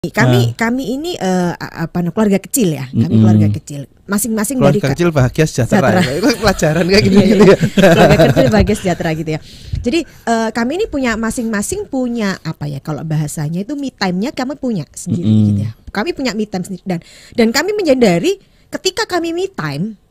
Kami ini keluarga kecil ya. Kami keluarga kecil. Masing-masing keluarga dari kecil bahagia sejahtera. Itu pelajaran kayak gitu ya. Keluarga kecil bahagia sejahtera gitu ya. Jadi kami ini punya masing-masing punya apa ya, kalau bahasanya itu me time-nya kami punya sendiri gitu ya. Kami punya me time sendiri dan kami menyadari ketika kami me time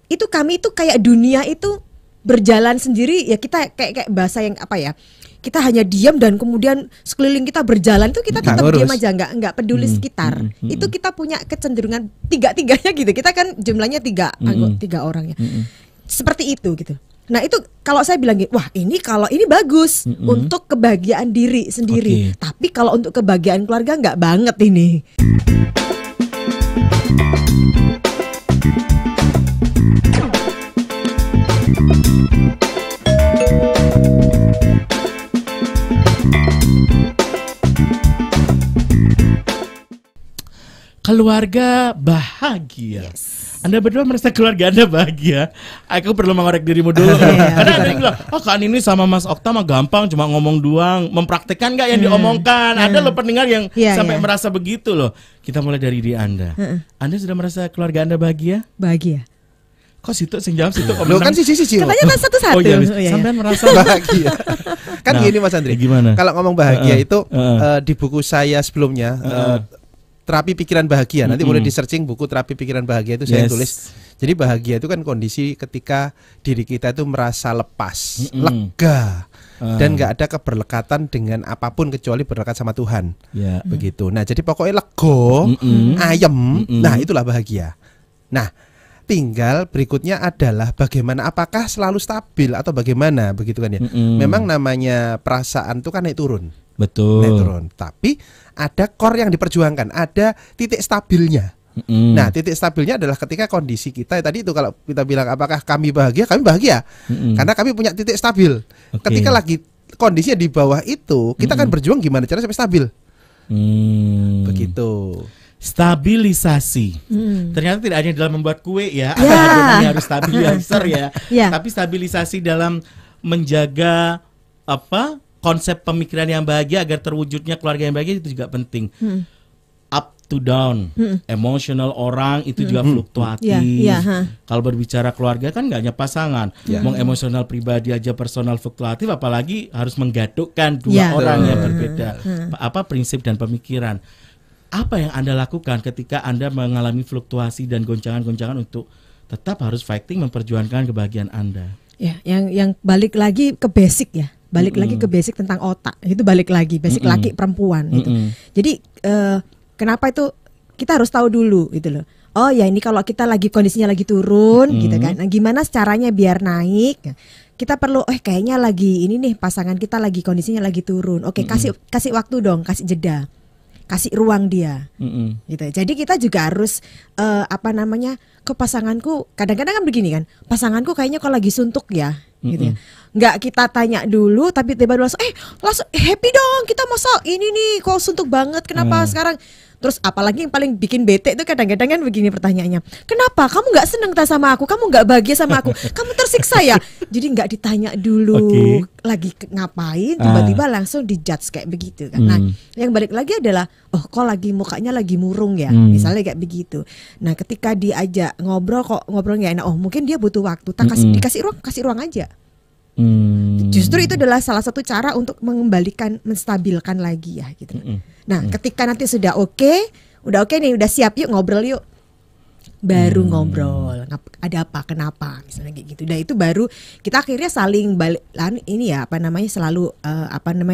itu kami itu kayak dunia itu berjalan sendiri ya, kita kayak bahasa yang apa ya, kita hanya diam dan kemudian sekeliling kita berjalan itu kita tetap diam aja, nggak peduli sekitar. Itu kita punya kecenderungan tiga-tiganya gitu. Kita kan jumlahnya tiga orang ya. Seperti itu gitu. Nah itu kalau saya bilang wah ini kalau ini bagus untuk kebahagiaan diri sendiri. Tapi kalau untuk kebahagiaan keluarga nggak banget ini. Keluarga bahagia. Anda berdua merasa keluarga Anda bahagia? Aku perlu mengorek dirimu dulu. Karena ada yang bilang, kan ini sama Mas Okta mah gampang, cuma ngomong doang. Mempraktekkan gak yang diomongkan? Ada loh pendengar yang sampai merasa begitu loh. Kita mulai dari diri Anda. Anda sudah merasa keluarga Anda bahagia? Bahagia. Kok situ sing jawab situ? Lo kan sisi-sisi. Katanya satu-satu. Oh iya, sampai merasa bahagia. Kan gini Mas Andri. Gimana? Kalau ngomong bahagia itu di buku saya sebelumnya terapi pikiran bahagia. Nanti boleh di-searching buku terapi pikiran bahagia itu saya tulis. Jadi bahagia itu kan kondisi ketika diri kita itu merasa lepas, lega, dan nggak ada keberlekatan dengan apapun kecuali berlekat sama Tuhan. Begitu. Nah, jadi pokoknya lego, ayem. Nah, itulah bahagia. Nah, tinggal berikutnya adalah bagaimana, apakah selalu stabil atau bagaimana, begitu kan ya. Memang namanya perasaan itu kan naik turun. Betul. Naik turun. Tapi ada core yang diperjuangkan, ada titik stabilnya. Nah, titik stabilnya adalah ketika kondisi kita tadi itu, kalau kita bilang apakah kami bahagia karena kami punya titik stabil. Ketika lagi kondisinya di bawah itu, kita kan berjuang gimana cara sampai stabil. Begitu. Stabilisasi. Ternyata tidak hanya dalam membuat kue ya, adonannya harus stabilizer ya. Tapi stabilisasi dalam menjaga konsep pemikiran yang bahagia agar terwujudnya keluarga yang bahagia itu juga penting. Up to down, emosional orang itu juga fluktuatif. Kalau berbicara keluarga kan nggak hanya pasangan, mau emosional pribadi aja personal fluktuatif, apalagi harus menggadukkan dua orang yang berbeda prinsip dan pemikiran. Apa yang Anda lakukan ketika Anda mengalami fluktuasi dan goncangan-goncangan untuk tetap harus fighting memperjuangkan kebahagiaan Anda? Ya, yang balik lagi ke basic ya. Balik lagi ke basic tentang otak. Itu balik lagi basic laki perempuan gitu. Jadi kenapa itu kita harus tahu dulu gitu loh. Oh ya, ini kalau kita lagi kondisinya lagi turun gitu kan. Nah, gimana caranya biar naik? Kita perlu kayaknya lagi ini nih, pasangan kita lagi kondisinya lagi turun. Oke, kasih waktu dong, kasih jeda. Kasih ruang dia, gitu. Jadi kita juga harus ke pasanganku. Kadang-kadang kan begini kan, pasanganku kayaknya kalau lagi suntuk ya, gitu ya. Nggak kita tanya dulu, tapi tiba-tiba langsung happy dong. Kita masa ini nih kok suntuk banget, kenapa sekarang? Terus apalagi yang paling bikin bete itu kadang-kadang kan begini pertanyaannya, kenapa kamu nggak seneng sama aku, kamu nggak bahagia sama aku, kamu tersiksa ya? Jadi nggak ditanya dulu lagi ngapain, tiba-tiba langsung dijudge kayak begitu kan. Nah, yang balik lagi adalah kok lagi mukanya lagi murung ya, misalnya kayak begitu. Nah, ketika diajak ngobrol kok ngobrolnya enak, mungkin dia butuh waktu, kasih ruang aja. Justru itu adalah salah satu cara untuk mengembalikan, menstabilkan lagi ya gitu. Nah, ketika nanti sudah udah oke nih, udah siap, yuk ngobrol yuk. Baru ngobrol, ada apa, kenapa, misalnya kayak gitu. Dan itu baru kita akhirnya saling selalu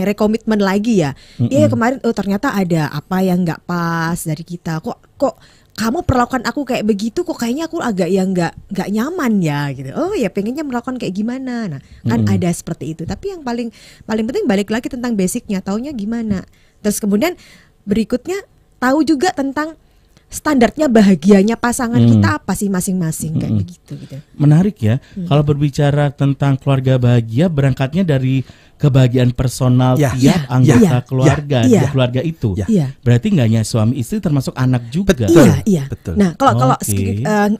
rekomitmen lagi ya. Iya kemarin ternyata ada apa yang nggak pas dari kita. Kok kamu perlakukan aku kayak begitu, kok kayaknya aku agak yang nggak nyaman ya gitu. Oh ya, pengennya melakukan kayak gimana. Nah, kan ada seperti itu. Tapi yang paling penting balik lagi tentang basicnya, taunya gimana. Terus kemudian berikutnya tahu juga tentang standarnya bahagianya pasangan kita apa sih masing-masing kayak begitu gitu. Menarik ya. Kalau berbicara tentang keluarga bahagia, berangkatnya dari kebahagiaan personal tiap anggota keluarga di keluarga itu. Berarti nggak hanya suami istri, termasuk anak juga. Betul. Nah, kalau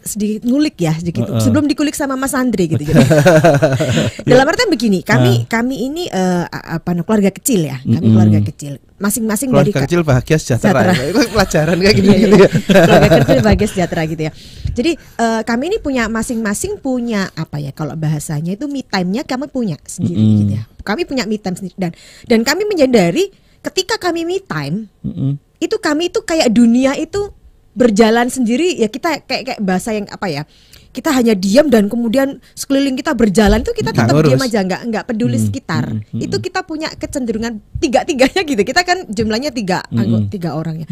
sedikit ngulik ya, sebelum dikulik sama Mas Andri gitu. Dalam artian begini, kami ini keluarga kecil ya, keluarga kecil. masing-masing keluarga dari kecil bahagia sejahtera. Itu pelajaran kayak gitu ya. Keluarga kecil bahagia sejahtera gitu ya. Jadi kami ini punya masing-masing punya apa ya, kalau bahasanya itu me time-nya kami punya sendiri gitu ya. Kami punya me time sendiri dan kami menyadari ketika kami me time itu kami itu kayak dunia itu berjalan sendiri ya, kita kayak bahasa yang apa ya, kita hanya diam dan kemudian sekeliling kita berjalan itu kita tetap diam aja, nggak peduli sekitar. Itu kita punya kecenderungan tiga-tiganya gitu. Kita kan jumlahnya tiga orang ya.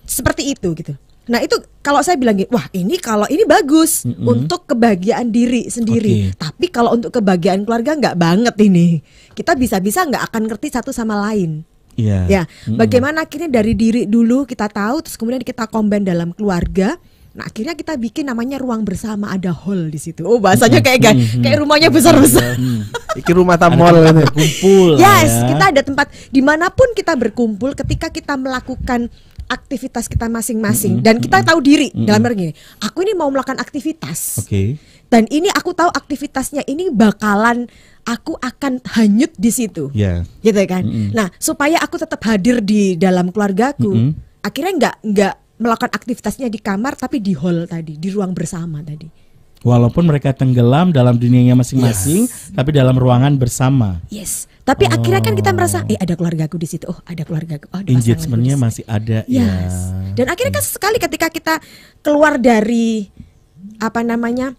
Seperti itu gitu. Nah itu kalau saya bilang wah ini kalau ini bagus untuk kebahagiaan diri sendiri. Tapi kalau untuk kebahagiaan keluarga nggak banget ini. Kita bisa-bisa nggak akan ngerti satu sama lain. Ya, bagaimana akhirnya dari diri dulu kita tahu, terus kemudian kita combine dalam keluarga. Nah akhirnya kita bikin namanya ruang bersama, ada hall di situ. Oh bahasanya kayak rumahnya besar-besar. Iki rumah tamol kumpul. Yes, kita ada tempat dimanapun kita berkumpul ketika kita melakukan aktivitas kita masing-masing dan kita tahu diri dalam arti gini. Aku ini mau melakukan aktivitas. Dan ini aku tahu aktivitasnya ini bakalan aku akan hanyut di situ. Gitu kan. Nah, supaya aku tetap hadir di dalam keluargaku, akhirnya nggak melakukan aktivitasnya di kamar tapi di hall tadi, di ruang bersama tadi. Walaupun mereka tenggelam dalam dunianya masing-masing, tapi dalam ruangan bersama. Tapi akhirnya kan kita merasa, ada keluargaku di situ. Oh, ada keluargaku. Oh, engagementnya masih ada. Dan akhirnya kan sekali ketika kita keluar dari apa namanya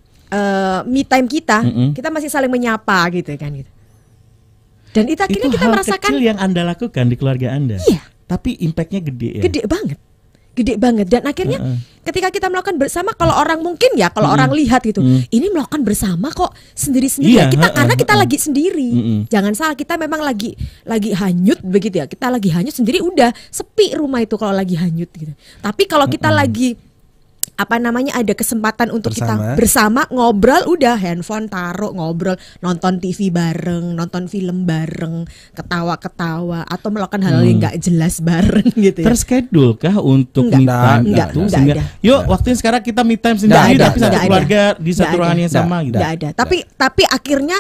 me time kita, kita masih saling menyapa gitu kan gitu. Dan itu akhirnya kita merasakan kecil yang Anda lakukan di keluarga Anda. Tapi impactnya gede ya. Gede banget dan akhirnya ketika kita melakukan bersama, kalau orang mungkin ya kalau orang lihat gitu ini melakukan bersama kok sendiri-sendiri karena kita lagi sendiri. Jangan salah, kita memang lagi hanyut begitu ya, kita lagi hanyut sendiri, udah sepi rumah itu kalau lagi hanyut gitu. Tapi kalau kita lagi apa namanya ada kesempatan untuk kita bersama ngobrol, udah handphone taruh, ngobrol, nonton TV bareng, nonton film bareng, ketawa-ketawa atau melakukan hal yang nggak jelas bareng gitu ya. Terschedule kah untuk me time? Enggak ada. Yuk waktunya sekarang kita me time sendiri tapi satu keluarga di satu ruangan yang sama gitu. Enggak ada. Tapi akhirnya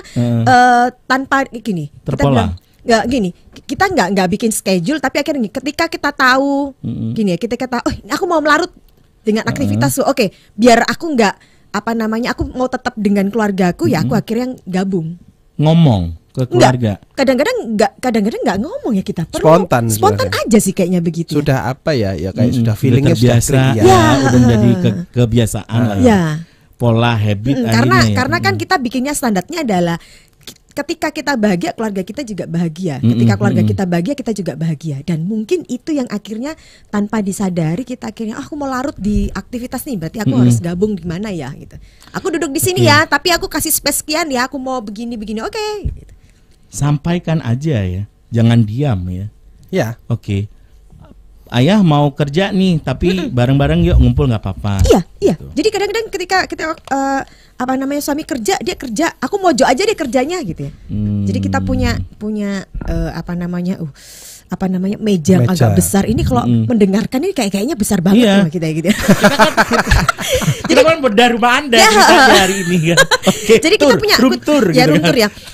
tanpa gini, terpola. Nggak gini, kita nggak bikin schedule, tapi akhirnya ketika kita tahu gini ya, kita kata aku mau melarut dengan aktivitas oke, biar aku nggak apa namanya, aku mau tetap dengan keluargaku ya, aku akhirnya gabung. Ngomong ke keluarga. Kadang-kadang nggak ngomong ya, kita perlu spontan aja sih kayaknya begitu. Sudah apa ya kayak sudah feelingnya sudah biasa, udah menjadi kebiasaan lah. Pola habit karena kan kita bikinnya standarnya adalah ketika kita bahagia, keluarga kita juga bahagia. Ketika keluarga kita bahagia, kita juga bahagia. Dan mungkin itu yang akhirnya tanpa disadari kita akhirnya aku mau larut di aktivitas nih, berarti aku harus gabung di mana ya gitu. Aku duduk di sini ya, tapi aku kasih space sekian ya, aku mau begini-begini. Gitu. Sampaikan aja ya, jangan diam ya. Oke. Ayah mau kerja nih, tapi bareng-bareng yuk ngumpul nggak apa-apa. Iya. Gitu. Jadi kadang-kadang ketika kita apa namanya suami kerja, dia kerja, aku mojo aja dia kerjanya gitu ya. Jadi kita punya meja yang agak besar. Ini kalau mendengarkan ini kayaknya besar banget sama kita gitu. Kita kan bedah rumah Anda hari ini kan. Jadi kita punya room tour ya.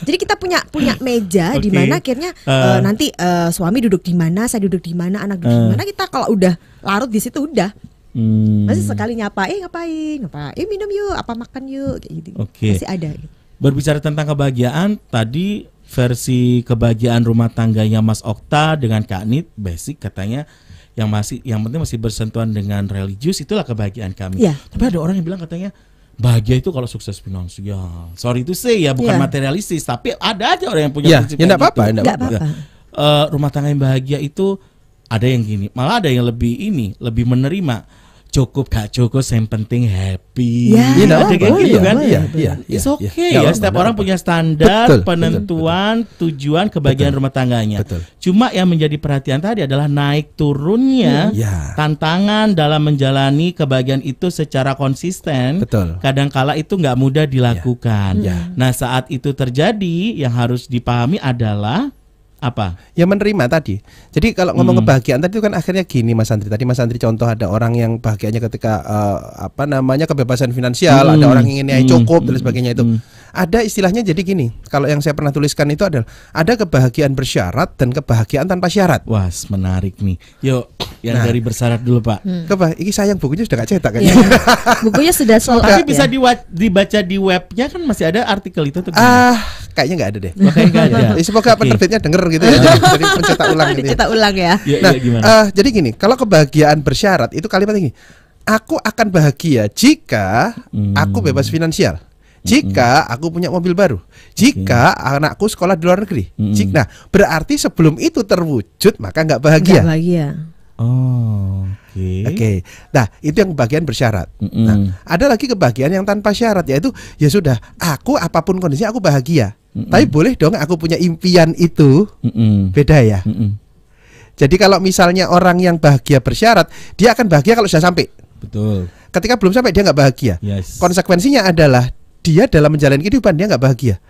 Jadi kita punya meja di mana akhirnya nanti suami duduk di mana, saya duduk di mana, anak duduk di mana. Kita kalau udah larut di situ udah. Masih sekali nyapa, ngapain, minum yuk, apa makan yuk, kayak gitu. Masih ada. Berbicara tentang kebahagiaan, tadi versi kebahagiaan rumah tangganya Mas Okta dengan Kak Nit, basic katanya yang penting masih bersentuhan dengan religius, itulah kebahagiaan kami. Tapi ada orang yang bilang katanya bahagia itu kalau sukses finansial. Sorry to say ya, bukan materialistis, tapi ada aja orang yang punya prinsip enggak apa-apa. Rumah tangga yang bahagia itu ada yang gini, malah ada yang lebih menerima. Cukup gak cukup, yang penting happy. Ada kayak gitu kan? It's okay ya. Setiap orang punya standar penentuan tujuan kebahagiaan rumah tangganya. Cuma yang menjadi perhatian tadi adalah naik turunnya tantangan dalam menjalani kebahagiaan itu secara konsisten. Kadangkala itu nggak mudah dilakukan. Nah saat itu terjadi, yang harus dipahami adalah Apa? Ya menerima tadi. Jadi kalau ngomong kebahagiaan tadi itu kan akhirnya gini Mas Andri. Tadi Mas Andri contoh ada orang yang bahagianya ketika kebebasan finansial, ada orang yang inginnya cukup dan sebagainya itu. Ada istilahnya jadi gini. Kalau yang saya pernah tuliskan itu adalah ada kebahagiaan bersyarat dan kebahagiaan tanpa syarat. Wah, menarik nih. Yuk, yang dari bersyarat dulu, Pak. Ini sayang bukunya sudah gak cetak kan? Ya. Bukunya sudah sold Tapi out, bisa ya? dibaca di webnya kan masih ada artikel itu tuh. Kayaknya nggak ada deh. Nggak ada. Semoga penerbitnya denger gitu ya. Jadi pencetak ulang gitu. Dicetak ulang ya. Nah, jadi gini, kalau kebahagiaan bersyarat itu kalimat ini. Aku akan bahagia jika aku bebas finansial. Jika aku punya mobil baru, jika anakku sekolah di luar negeri, nah berarti sebelum itu terwujud maka nggak bahagia. Nggak bahagia. Oh, Oke. Nah, itu yang kebahagiaan bersyarat. Nah, ada lagi kebahagiaan yang tanpa syarat, yaitu ya sudah, aku apapun kondisinya aku bahagia. Tapi boleh dong aku punya impian itu. Beda ya. Jadi kalau misalnya orang yang bahagia bersyarat, dia akan bahagia kalau sudah sampai. Betul. Ketika belum sampai dia nggak bahagia. Yes. Konsekuensinya adalah dia dalam menjalani kehidupan dia nggak bahagia.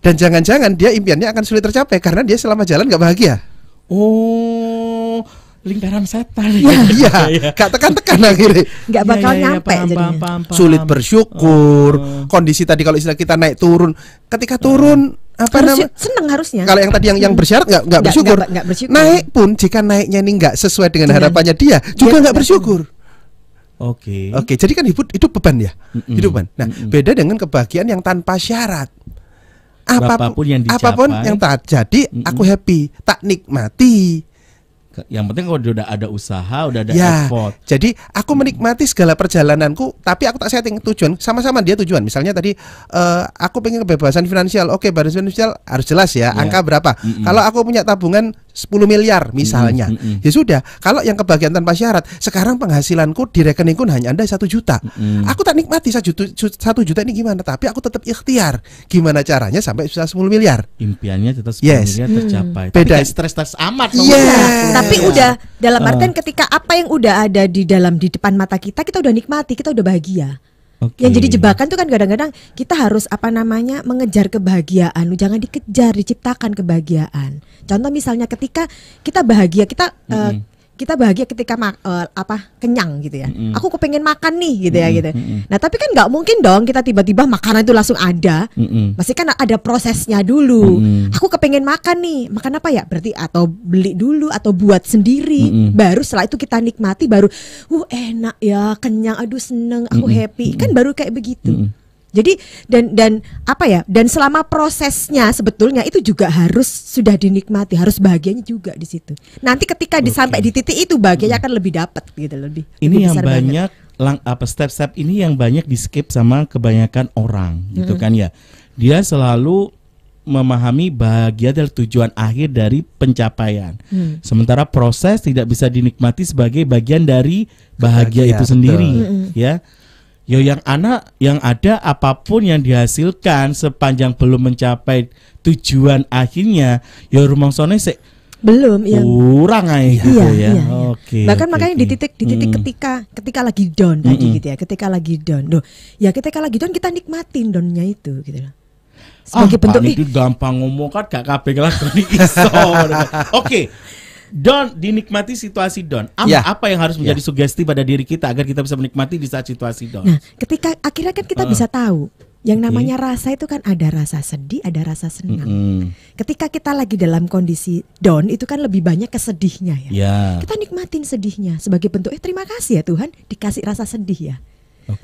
Dan jangan-jangan dia impiannya akan sulit tercapai karena dia selama jalan nggak bahagia. Oh, lingkaran setan. Iya, gak tekan-tekan akhirnya. Nggak bakal nyampe paham. Sulit bersyukur. Kondisi tadi kalau istilah kita naik turun, ketika turun seneng harusnya. Kalau yang tadi yang bersyarat nggak bersyukur. Nggak bersyukur. Naik pun jika naiknya ini nggak sesuai dengan harapannya dia juga nggak bersyukur. Oke, jadi kan hidup beban ya, hidup beban. Nah, beda dengan kebahagiaan yang tanpa syarat. Apapun yang terjadi, aku happy, tak nikmati. Yang penting kalau udah ada usaha, udah ada effort. Jadi aku menikmati segala perjalananku, tapi aku tak setting tujuan. Sama-sama dia tujuan. Misalnya tadi aku pengen kebebasan finansial. Oke, kebebasan finansial harus jelas ya. Angka berapa? Kalau aku punya tabungan 10 miliar misalnya, ya sudah. Kalau yang kebahagiaan tanpa syarat, sekarang penghasilanku di rekeningku hanya ada 1 juta. Aku tak nikmati 1 juta ini gimana? Tapi aku tetap ikhtiar. Gimana caranya sampai bisa 10 miliar? Impiannya tetap 10 miliar tercapai. Beda. Tapi stres-stres amat. Tapi udah dalam artian ketika apa yang udah ada di depan mata kita udah nikmati, kita udah bahagia. Yang jadi jebakan tuh kan kadang-kadang kita harus mengejar kebahagiaan. Jangan dikejar, diciptakan kebahagiaan. Contoh misalnya ketika kita bahagia, kita bahagia ketika kenyang gitu ya. Aku kepengen makan nih gitu ya gitu. Nah tapi kan nggak mungkin dong kita tiba-tiba makanan itu langsung ada. Pasti kan ada prosesnya dulu. Aku kepengen makan nih, makan apa ya? Berarti atau beli dulu atau buat sendiri. Baru setelah itu kita nikmati, baru enak ya, kenyang, aduh seneng, aku happy. Kan baru kayak begitu. Jadi dan selama prosesnya sebetulnya itu juga harus sudah dinikmati, harus bahagianya juga di situ. Nanti ketika sampai di titik itu bahagianya akan lebih dapat gitu, lebih. Ini yang banyak step-step ini yang banyak di skip sama kebanyakan orang gitu kan ya. Dia selalu memahami bahagia adalah tujuan akhir dari pencapaian. Sementara proses tidak bisa dinikmati sebagai bagian dari bahagia itu sendiri, ya. Yang ada apapun yang dihasilkan sepanjang belum mencapai tujuan akhirnya, ya rumangsane belum ya kurang aja gitu ya. Oke. Bahkan makanya di titik ketika lagi down tadi gitu ya, ketika lagi down. Ketika lagi down kita nikmatin downnya itu gitu loh. Sebagai bentuk itu gampang ngomong kan gak kabeh lakoni iso. Oke. Down, dinikmati situasi down. Apa yang harus menjadi sugesti pada diri kita agar kita bisa menikmati di saat situasi down? Nah, ketika akhirnya kan kita bisa tahu yang namanya rasa itu kan ada rasa sedih, ada rasa senang. Ketika kita lagi dalam kondisi down itu kan lebih banyak kesedihnya ya. Kita nikmatin sedihnya sebagai bentuk terima kasih ya Tuhan dikasih rasa sedih ya.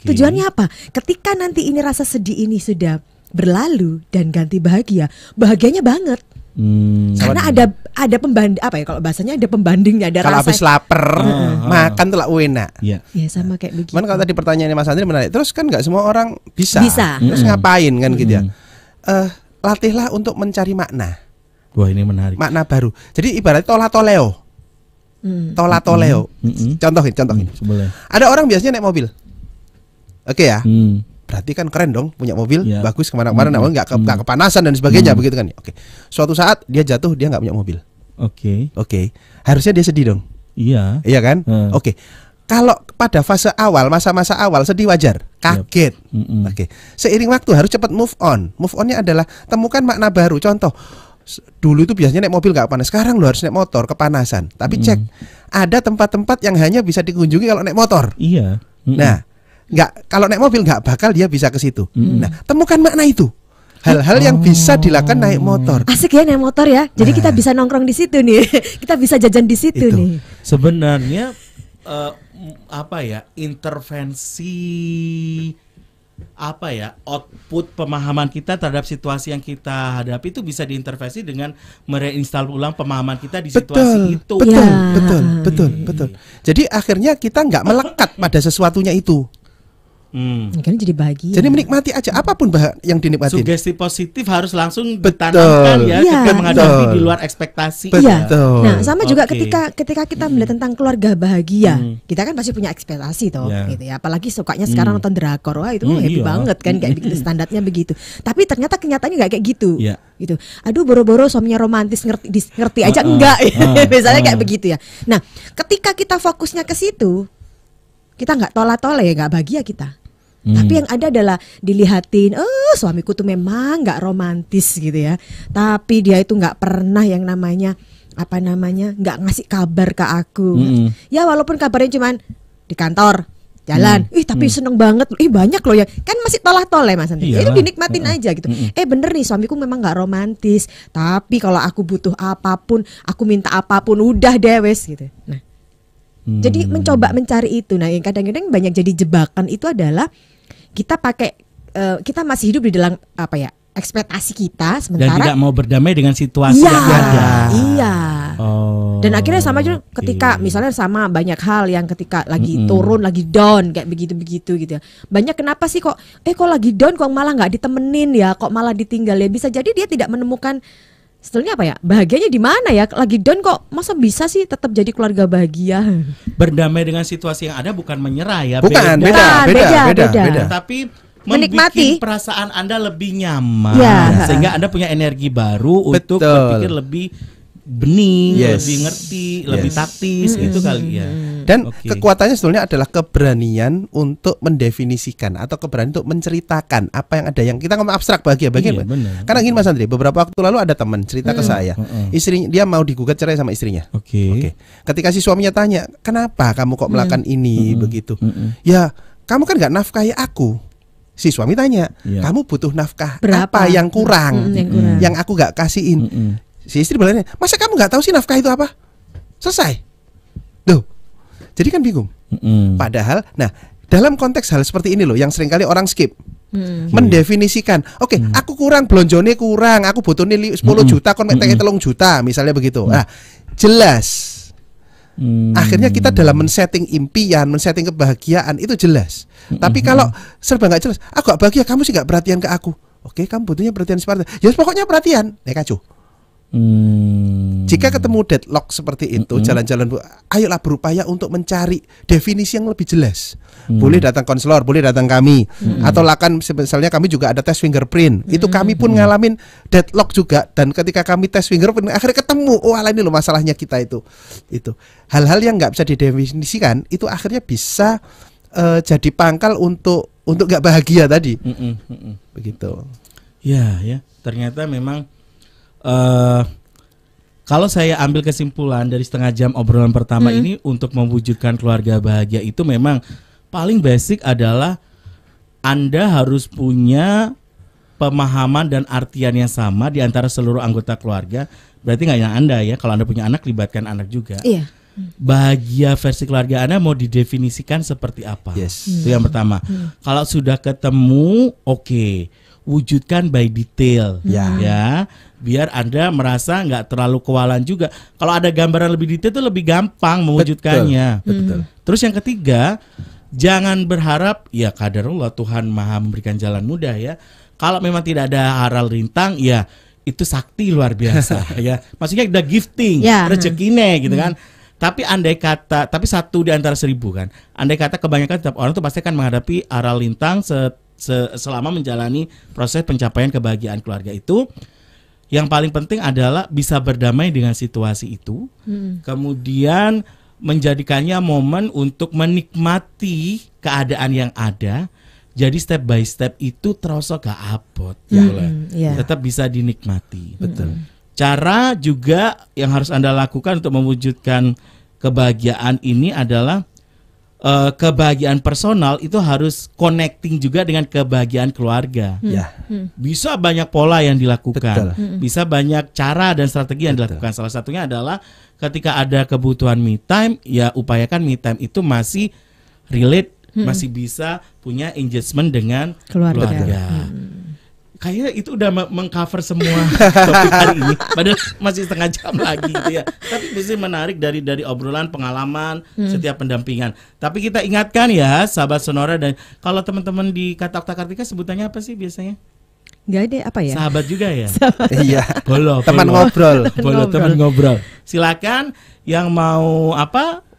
Tujuannya apa? Ketika nanti ini rasa sedih ini sudah berlalu dan ganti bahagianya banget. Karena ada pembanding kalau bahasanya ada pembandingnya, ada kalau rasa. Kalau habis lapar makan tuh lah enak. Ya sama kayak begitu. Cuman kalau tadi pertanyaannya Mas Andri menarik. Terus kan nggak semua orang bisa. Terus ngapain kan gitu ya? Latihlah untuk mencari makna. Wah ini menarik. Makna baru. Jadi ibaratnya tola-toleo. Contohin. Ada orang biasanya naik mobil. Oke ya. Berarti kan keren dong punya mobil, bagus kemana-mana, nggak kepanasan dan sebagainya begitu kan? Oke. Suatu saat dia jatuh, dia nggak punya mobil. Oke. Harusnya dia sedih dong. Iya kan? Oke. Kalau pada fase awal, masa-masa awal sedih wajar, kaget. Oke. Seiring waktu harus cepat move on. Move onnya adalah temukan makna baru. Contoh, Dulu itu biasanya naik mobil nggak panas, sekarang lo harus naik motor kepanasan. Tapi cek, ada tempat-tempat yang hanya bisa dikunjungi kalau naik motor. Iya. Nah, kalau naik mobil nggak bakal dia bisa ke situ. Nah, temukan makna itu. Hal-hal yang bisa dilakukan naik motor. Asik ya naik motor ya. Jadi kita bisa nongkrong di situ nih. Kita bisa jajan di situ Itu. nih. Sebenarnya intervensi output pemahaman kita terhadap situasi yang kita hadapi itu bisa diintervensi dengan mereinstall ulang pemahaman kita di situasi itu. Betul. Jadi akhirnya kita nggak melekat pada sesuatunya itu. Kan jadi bahagia. Jadi menikmati aja apapun yang dinikmati. Sugesti positif harus langsung ditanamkan ya ketika menghadapi di luar ekspektasi. Betul. Nah, sama juga ketika kita melihat tentang keluarga bahagia, kita kan pasti punya ekspektasi toh, gitu ya. Apalagi sukanya sekarang nonton drakor, wah itu happy banget kan kayak begitu standarnya begitu. Tapi ternyata kenyataannya nggak kayak gitu. Gitu. Aduh, boro-boro suaminya romantis ngerti aja enggak. Misalnya kayak begitu ya. Nah, ketika kita fokusnya ke situ, kita nggak tola-tola ya, nggak bahagia kita. Tapi yang ada adalah dilihatin, suamiku tuh memang nggak romantis gitu ya. Tapi dia itu nggak pernah yang namanya nggak ngasih kabar ke aku. Ya walaupun kabarnya cuman di kantor, jalan. Tapi seneng banget. Banyak loh ya. Kan masih tolah-toleh Mas Andri. Itu dinikmatin aja gitu. Bener nih suamiku memang nggak romantis. Tapi kalau aku butuh apapun, aku minta apapun, udah deh wes gitu. Nah. Jadi mencoba mencari itu. Nah, yang kadang-kadang banyak jadi jebakan itu adalah kita masih hidup di dalam ekspektasi kita sementara dan tidak mau berdamai dengan situasi yang ada. Iya. Dan akhirnya sama juga ketika misalnya sama banyak hal yang ketika lagi turun, lagi down kayak begitu gitu ya. Banyak kenapa sih kok lagi down kok malah nggak ditemenin ya, kok malah ditinggal ya. Bisa jadi dia tidak menemukan sebetulnya bahagianya di mana ya? Lagi down kok masa bisa sih tetap jadi keluarga bahagia? Berdamai dengan situasi yang ada bukan menyerah ya. Bukan, beda. Tapi menikmati perasaan Anda lebih nyaman sehingga Anda punya energi baru untuk berpikir lebih bening, lebih ngerti, lebih taktis gitu kali ya. Dan kekuatannya sebetulnya adalah keberanian untuk mendefinisikan atau keberanian untuk menceritakan apa yang ada. Yang kita ngomong abstrak bahagia. Karena gini Mas Andri, beberapa waktu lalu ada teman cerita ke saya, istrinya dia mau digugat cerai sama istrinya. Ketika si suaminya tanya, kenapa kamu kok melakukan ini begitu? Ya kamu kan nggak nafkahi aku. Si suami tanya, kamu butuh nafkah apa yang kurang, yang aku nggak kasihin? Si istri bilangnya, masa kamu nggak tahu sih nafkah itu apa? Selesai. Loh, jadi kan bingung. Padahal, nah dalam konteks hal seperti ini loh, yang seringkali orang skip, mendefinisikan. Aku kurang, blonjone kurang, aku butuh nih 10 juta, kon mek 3 juta, misalnya begitu. Nah, jelas. Akhirnya kita dalam men-setting impian, men-setting kebahagiaan itu jelas. Tapi kalau serba nggak jelas, aku gak bahagia, kamu sih nggak perhatian ke aku. Kamu butuhnya perhatian seperti itu. Ya pokoknya perhatian, kacau. Jika ketemu deadlock seperti itu, jalan-jalan ayolah berupaya untuk mencari definisi yang lebih jelas. Boleh datang konselor, boleh datang kami, atau lakukan misalnya kami juga ada tes fingerprint. Itu kami pun ngalamin deadlock juga, dan ketika kami tes fingerprint akhirnya ketemu, ini loh masalahnya kita itu. Hal-hal yang nggak bisa didefinisikan itu akhirnya bisa jadi pangkal untuk nggak bahagia tadi. Begitu. Ya, ternyata memang kalau saya ambil kesimpulan dari setengah jam obrolan pertama ini untuk mewujudkan keluarga bahagia itu memang paling basic adalah Anda harus punya pemahaman dan artian yang sama di antara seluruh anggota keluarga. Berarti nggak hanya Anda ya, kalau Anda punya anak libatkan anak juga. Iya. Bahagia versi keluarga Anda mau didefinisikan seperti apa? Itu yang pertama. Kalau sudah ketemu, wujudkan by detail ya. Biar Anda merasa nggak terlalu kewalan juga. Kalau ada gambaran lebih detail itu lebih gampang mewujudkannya. Betul. Terus yang ketiga, jangan berharap ya qadarullah Tuhan Maha memberikan jalan mudah ya. Kalau memang tidak ada haral rintang ya itu sakti luar biasa ya. Maksudnya udah gifting, rezekinya gitu kan. Tapi tapi satu di antara 1000 kan. Andai kata kebanyakan setiap orang tuh pasti akan menghadapi haral rintang selama menjalani proses pencapaian kebahagiaan keluarga itu. Yang paling penting adalah bisa berdamai dengan situasi itu, kemudian menjadikannya momen untuk menikmati keadaan yang ada. Jadi step by step itu terasa gak abot, tetap bisa dinikmati. Betul. Cara juga yang harus Anda lakukan untuk mewujudkan kebahagiaan ini adalah kebahagiaan personal itu harus connecting juga dengan kebahagiaan keluarga. Bisa banyak pola yang dilakukan, bisa banyak cara dan strategi yang dilakukan. Salah satunya adalah ketika ada kebutuhan me time, ya upayakan me time itu masih relate, masih bisa punya engagement dengan keluarga. Kayaknya itu udah mengcover semua topik hari ini. Padahal masih setengah jam lagi gitu ya. Tapi bisa menarik dari obrolan, pengalaman, setiap pendampingan. Tapi kita ingatkan ya, sahabat Sonora, dan kalau teman-teman di Kata Okta Kartika sebutannya apa sih biasanya? Nggak ada apa ya? Sahabat juga ya? Iya. Teman ngobrol. Teman ngobrol. Silakan yang mau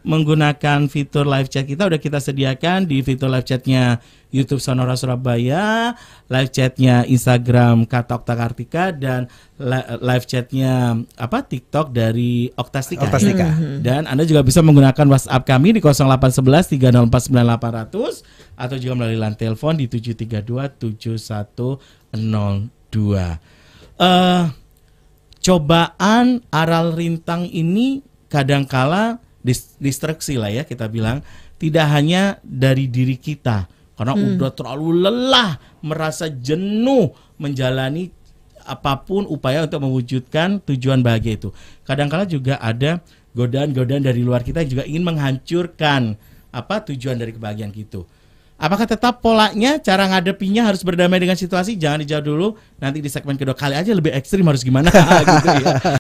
menggunakan fitur live chat kita udah kita sediakan di fitur live chatnya YouTube Sonora Surabaya, live chatnya Instagram Kata Okta Kartika, dan live chatnya TikTok dari Oktastika. Dan Anda juga bisa menggunakan WhatsApp kami di 0811 304 9800 atau juga melalui line telepon di 732 7102. Cobaan aral rintang ini kadangkala distraksi lah ya, kita bilang tidak hanya dari diri kita karena udah terlalu lelah, merasa jenuh menjalani apapun upaya untuk mewujudkan tujuan bahagia itu. Kadangkala juga ada godaan-godaan dari luar kita yang juga ingin menghancurkan tujuan dari kebahagiaan itu. Apakah tetap polanya, cara ngadepinya harus berdamai dengan situasi? Jangan dijawab dulu, nanti di segmen kedua kali aja lebih ekstrim harus gimana gitu ya.